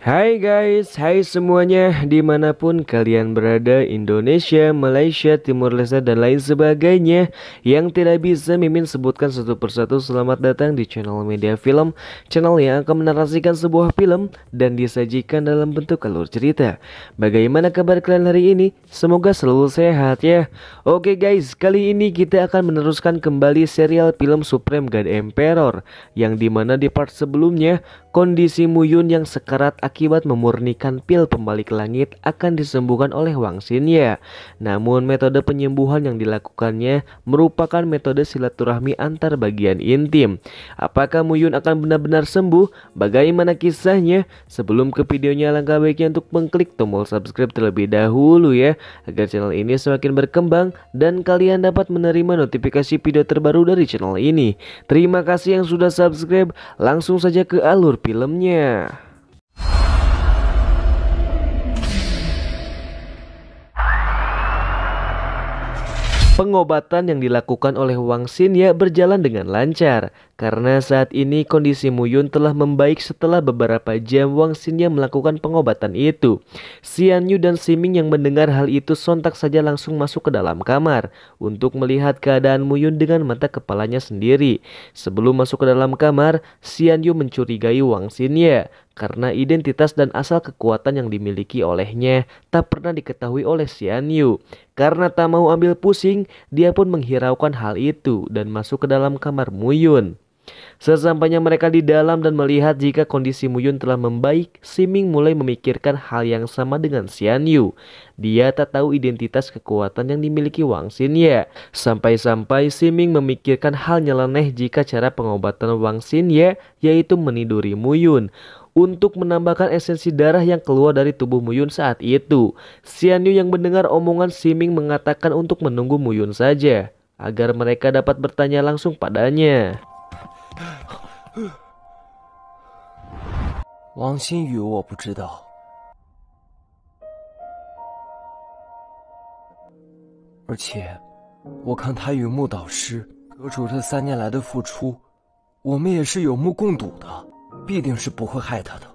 Hai guys, hai semuanya dimanapun kalian berada, Indonesia, Malaysia, Timur Leste dan lain sebagainya yang tidak bisa Mimin sebutkan satu persatu. Selamat datang di channel Media Film, channel yang akan menarasikan sebuah film dan disajikan dalam bentuk alur cerita. Bagaimana kabar kalian hari ini? Semoga selalu sehat ya. Oke guys, kali ini kita akan meneruskan kembali serial film Supreme God Emperor, yang dimana di part sebelumnya kondisi Muyun yang sekarat akibat memurnikan pil pembalik langit akan disembuhkan oleh Wang Xinye. Namun metode penyembuhan yang dilakukannya merupakan metode silaturahmi antar bagian intim. Apakah Muyun akan benar-benar sembuh? Bagaimana kisahnya? Sebelum ke videonya, alangkah baiknya untuk mengklik tombol subscribe terlebih dahulu ya, agar channel ini semakin berkembang dan kalian dapat menerima notifikasi video terbaru dari channel ini. Terima kasih yang sudah subscribe. Langsung saja ke alur filmnya. Pengobatan yang dilakukan oleh Wang Xinye berjalan dengan lancar karena saat ini kondisi Muyun telah membaik setelah beberapa jam Wang Xinye melakukan pengobatan itu. Xian Yu dan Siming yang mendengar hal itu sontak saja langsung masuk ke dalam kamar untuk melihat keadaan Muyun dengan mata kepalanya sendiri. Sebelum masuk ke dalam kamar, Xian Yu mencurigai Wang Xinye karena identitas dan asal kekuatan yang dimiliki olehnya tak pernah diketahui oleh Xian Yu. Karena tak mau ambil pusing, dia pun menghiraukan hal itu dan masuk ke dalam kamar Muyun. Sesampainya mereka di dalam dan melihat jika kondisi Muyun telah membaik, Siming mulai memikirkan hal yang sama dengan Xian Yu. Dia tak tahu identitas kekuatan yang dimiliki Wang Xinye. Sampai-sampai Siming memikirkan hal nyeleneh jika cara pengobatan Wang Xinye yaitu meniduri Muyun untuk menambahkan esensi darah yang keluar dari tubuh Muyun saat itu. Xian Yu yang mendengar omongan Siming mengatakan untuk menunggu Muyun saja, agar mereka dapat bertanya langsung padanya. 王新宇我不知道，而且我看他与穆导师阁主这3年来的付出，我们也是有目共睹的，必定是不会害他的。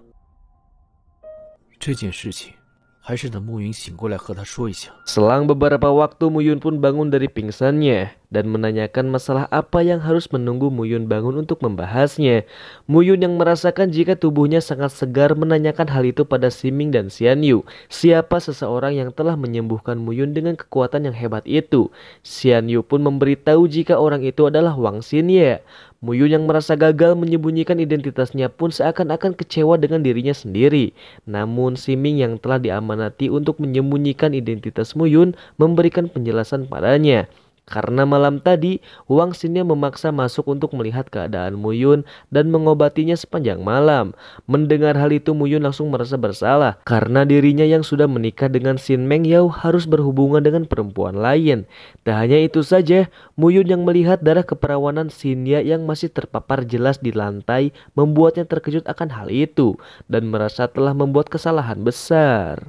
这件事情还是等暮云醒过来和他说一下。 Selang beberapa waktu Muyun pun bangun dari pingsannya dan menanyakan masalah apa yang harus menunggu Muyun bangun untuk membahasnya. Muyun yang merasakan jika tubuhnya sangat segar menanyakan hal itu pada Siming dan Xian Yu. Siapa seseorang yang telah menyembuhkan Muyun dengan kekuatan yang hebat itu? Xian Yu pun memberitahu jika orang itu adalah Wang Xinye. Muyun yang merasa gagal menyembunyikan identitasnya pun seakan-akan kecewa dengan dirinya sendiri. Namun Siming yang telah diamanati untuk menyembunyikan identitas Muyun memberikan penjelasan padanya. Karena malam tadi, Wang Xinye memaksa masuk untuk melihat keadaan Muyun dan mengobatinya sepanjang malam. Mendengar hal itu, Muyun langsung merasa bersalah karena dirinya yang sudah menikah dengan Xin Mengyao harus berhubungan dengan perempuan lain. Tak hanya itu saja, Muyun yang melihat darah keperawanan Xinye yang masih terpapar jelas di lantai membuatnya terkejut akan hal itu dan merasa telah membuat kesalahan besar.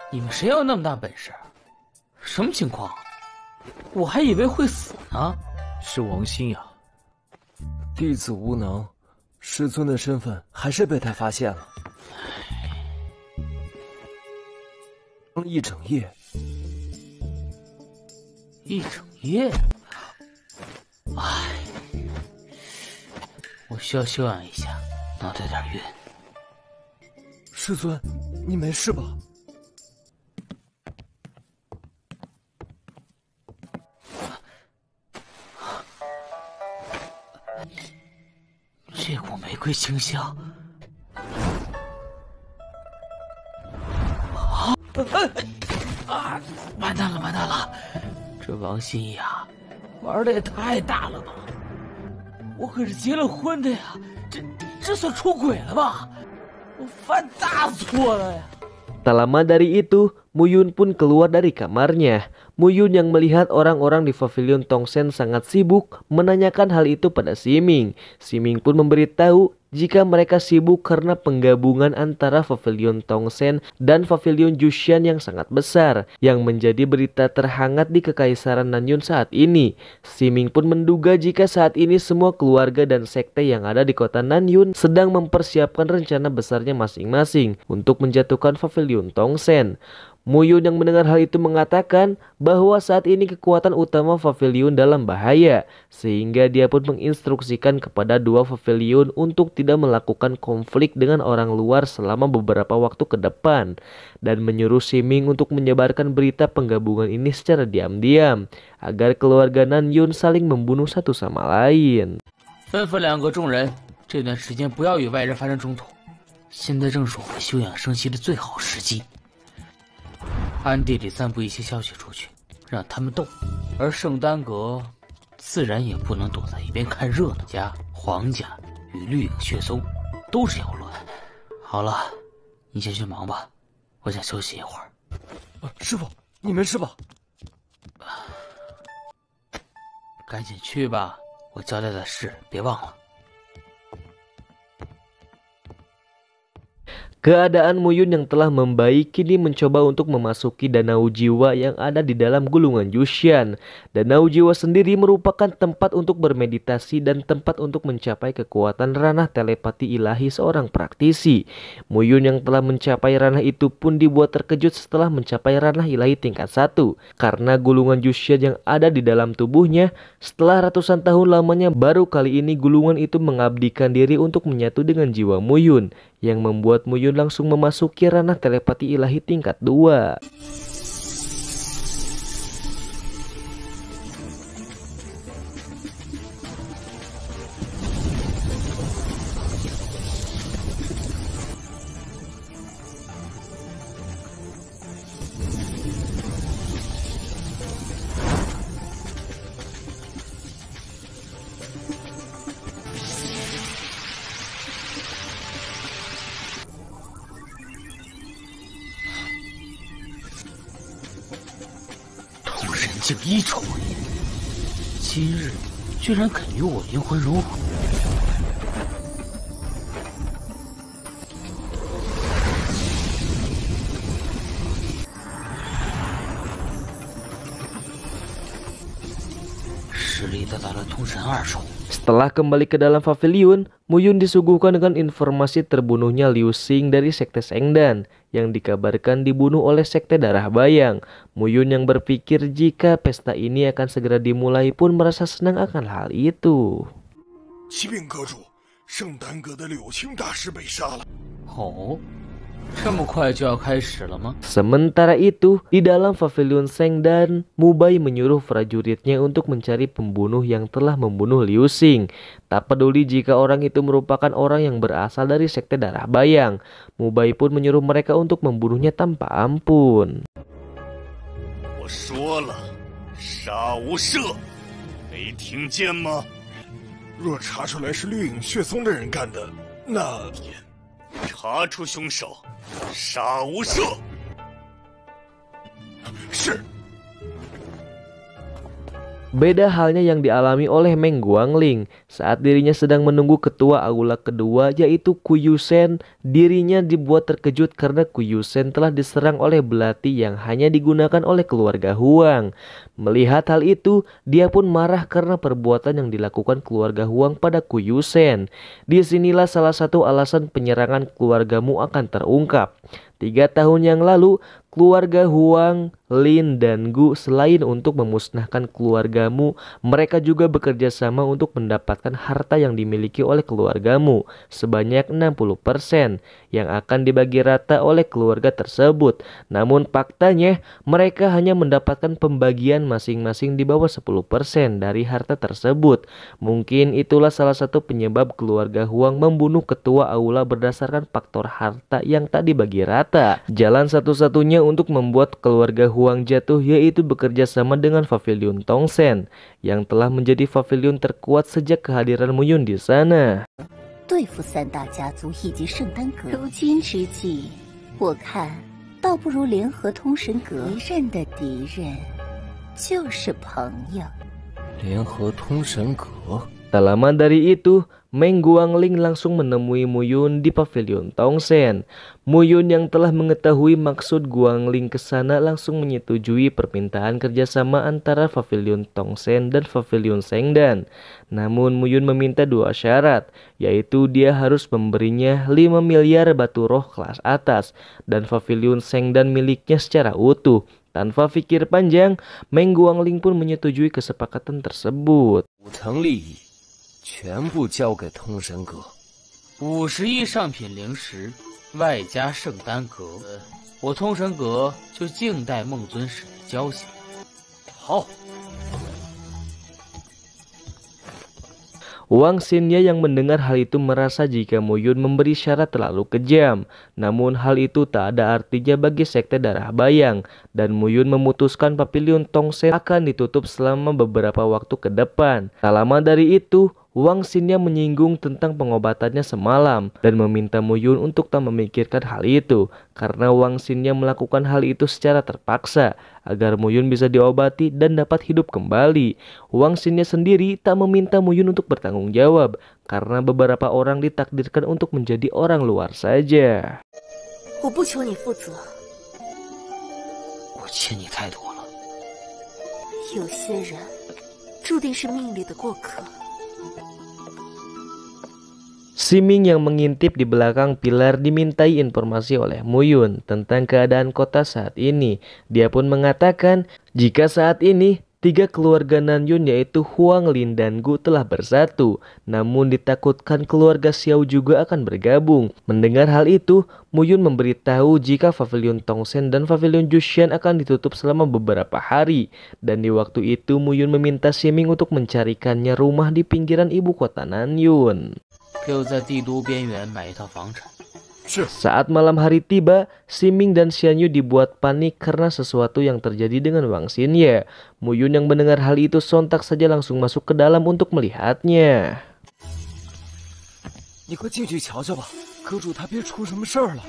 你们谁有那么大本事？什么情况？我还以为会死呢。是王心呀，弟子无能，师尊的身份还是被他发现了。一整夜，一整夜，唉，我需要休养一下，脑袋有点晕。师尊，你没事吧？ 这股玫瑰清香，完蛋了，完蛋了！这王心怡啊，玩的也太大了吧！我可是结了婚的呀，这算出轨了吧？我犯大错了呀！ Tak lama dari itu, Muyun pun keluar dari kamarnya. Muyun yang melihat orang-orang di pavilion Tongsen sangat sibuk menanyakan hal itu pada Siming. Siming pun memberitahu jika mereka sibuk karena penggabungan antara pavilion Tongsen dan pavilion Jushan yang sangat besar, yang menjadi berita terhangat di Kekaisaran Nanyun saat ini. Siming pun menduga jika saat ini semua keluarga dan sekte yang ada di kota Nanyun sedang mempersiapkan rencana besarnya masing-masing untuk menjatuhkan pavilion Tongsen. Muyun yang mendengar hal itu mengatakan bahwa saat ini kekuatan utama pavilion dalam bahaya, sehingga dia pun menginstruksikan kepada dua pavilion untuk tidak melakukan konflik dengan orang luar selama beberapa waktu ke depan, dan menyuruh Siming untuk menyebarkan berita penggabungan ini secara diam-diam agar keluarga Nanyun saling membunuh satu sama lain. 吩咐两个众人，这段时间不要与外人发生冲突。现在正是我们休养生息的最好时机。 暗地里散布一些消息出去，让他们动，而圣丹阁自然也不能躲在一边看热闹。家、皇家与绿影血松都是要乱。好了，你先去忙吧，我想休息一会儿。师傅，你没事吧？赶紧去吧，我交代的事别忘了。 Keadaan Muyun yang telah membaik kini mencoba untuk memasuki danau jiwa yang ada di dalam gulungan Jushan. Danau jiwa sendiri merupakan tempat untuk bermeditasi dan tempat untuk mencapai kekuatan ranah telepati ilahi seorang praktisi. Muyun yang telah mencapai ranah itu pun dibuat terkejut setelah mencapai ranah ilahi tingkat 1. Karena gulungan Jushan yang ada di dalam tubuhnya, setelah ratusan tahun lamanya baru kali ini gulungan itu mengabdikan diri untuk menyatu dengan jiwa Muyun, yang membuat Muyun langsung memasuki ranah telepati ilahi tingkat 2.竟一丑也，今日居然肯与我灵魂融合。实力到达了通神2重。 Setelah kembali ke dalam pavilion, Muyun disuguhkan dengan informasi terbunuhnya Liu Xing dari sekte Sengdan yang dikabarkan dibunuh oleh sekte Darah Bayang. Muyun yang berpikir jika pesta ini akan segera dimulai pun merasa senang akan hal itu. 启禀阁主，圣丹阁的柳青大师被杀了。哦，这么快就要开始了吗？ Sementara itu, di dalam pavilion Sengdan, Mubai menyuruh prajuritnya untuk mencari pembunuh yang telah membunuh Liu Xing. Tak peduli jika orang itu merupakan orang yang berasal dari sekte Darah Bayang, Mubai pun menyuruh mereka untuk membunuhnya tanpa ampun. 我说了，杀无赦，没听见吗？若查出来是绿影血松的人干的，那查出凶手，杀无赦。是。 Beda halnya yang dialami oleh Meng Guangling saat dirinya sedang menunggu ketua aula kedua yaitu Ku Yusen. Dirinya dibuat terkejut karena Ku Yusen telah diserang oleh belati yang hanya digunakan oleh keluarga Huang. Melihat hal itu, dia pun marah karena perbuatan yang dilakukan keluarga Huang pada Ku Yusen. Disinilah salah satu alasan penyerangan keluargamu akan terungkap. 3 tahun yang lalu, keluarga Huang, Lin, dan Gu selain untuk memusnahkan keluargamu, mereka juga bekerja sama untuk mendapatkan harta yang dimiliki oleh keluargamu sebanyak 60% yang akan dibagi rata oleh keluarga tersebut. Namun faktanya, mereka hanya mendapatkan pembagian masing-masing di bawah 10% dari harta tersebut. Mungkin itulah salah satu penyebab keluarga Huang membunuh ketua aula berdasarkan faktor harta yang tak dibagi rata. Jalan satu-satunya untuk membuat keluarga Huang jatuh yaitu bekerja sama dengan pavilion Tongsen yang telah menjadi pavilion terkuat sejak kehadiran Muyun di sana. 对付3大家族以及圣丹阁，如今之计，我看倒不如联合通神阁。敌人的敌人就是朋友。联合通神阁。Tak lama dari itu, Meng Guangling langsung menemui Muyun di pavilion Tongsen. Muyun yang telah mengetahui maksud Guangling ke sana langsung menyetujui permintaan kerjasama antara pavilion Tongsen dan pavilion Sengdan. Namun Muyun meminta 2 syarat, yaitu dia harus memberinya 5 miliar batu roh kelas atas dan pavilion Sengdan miliknya secara utuh. Tanpa pikir panjang, Meng Guangling pun menyetujui kesepakatan tersebut. 5层利益全部交给通神阁。50亿上品灵石，外加圣丹阁，我通神阁就静待梦尊使的交息。好。Wang Xinye yang mendengar hal itu merasa jika Muyun memberi syarat terlalu kejam. Namun hal itu tak ada artinya bagi sekte darah bayang. Dan Muyun memutuskan pavilion Tongsen akan ditutup selama beberapa waktu ke depan. Tak lama dari itu, Wang Xinye menyinggung tentang pengobatannya semalam dan meminta Muyun untuk tak memikirkan hal itu karena Wang Xinye melakukan hal itu secara terpaksa agar Muyun bisa diobati dan dapat hidup kembali. Wang Xinye sendiri tak meminta Muyun untuk bertanggung jawab karena beberapa orang ditakdirkan untuk menjadi orang luar saja. 我不求你负责。我欠你太多了。有些人注定是命里的过客。 Siming yang mengintip di belakang pilar dimintai informasi oleh Muyun tentang keadaan kota saat ini. Dia pun mengatakan jika saat ini 3 keluarga Nanyun yaitu Huang Lin dan Gu telah bersatu. Namun ditakutkan keluarga Xiao juga akan bergabung. Mendengar hal itu, Muyun memberitahu jika pavilion Tongsen dan pavilion Jushan akan ditutup selama beberapa hari. Dan di waktu itu Muyun meminta Siming untuk mencarikannya rumah di pinggiran ibu kota Nanyun. 给我在帝都边缘买一套房产。 Saat malam hari tiba, Siming dan Xianyu dibuat panik karena sesuatu yang terjadi dengan Wang Xinye. Muyun yang mendengar hal itu sontak saja langsung masuk ke dalam untuk melihatnya. 你快进去瞧瞧吧，阁主他别出什么事儿了。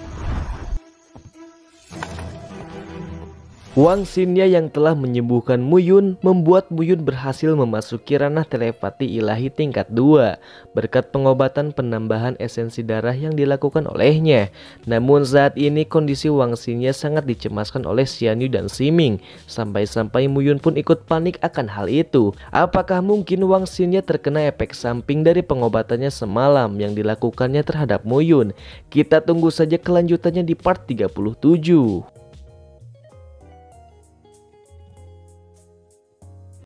Wang Xinye yang telah menyembuhkan Muyun membuat Muyun berhasil memasuki ranah telepati ilahi tingkat 2 berkat pengobatan penambahan esensi darah yang dilakukan olehnya. Namun saat ini kondisi Wang Xinye sangat dicemaskan oleh Xianyu dan Siming. Sampai-sampai Muyun pun ikut panik akan hal itu. Apakah mungkin Wang Xinye terkena efek samping dari pengobatannya semalam yang dilakukannya terhadap Muyun? Kita tunggu saja kelanjutannya di part 37.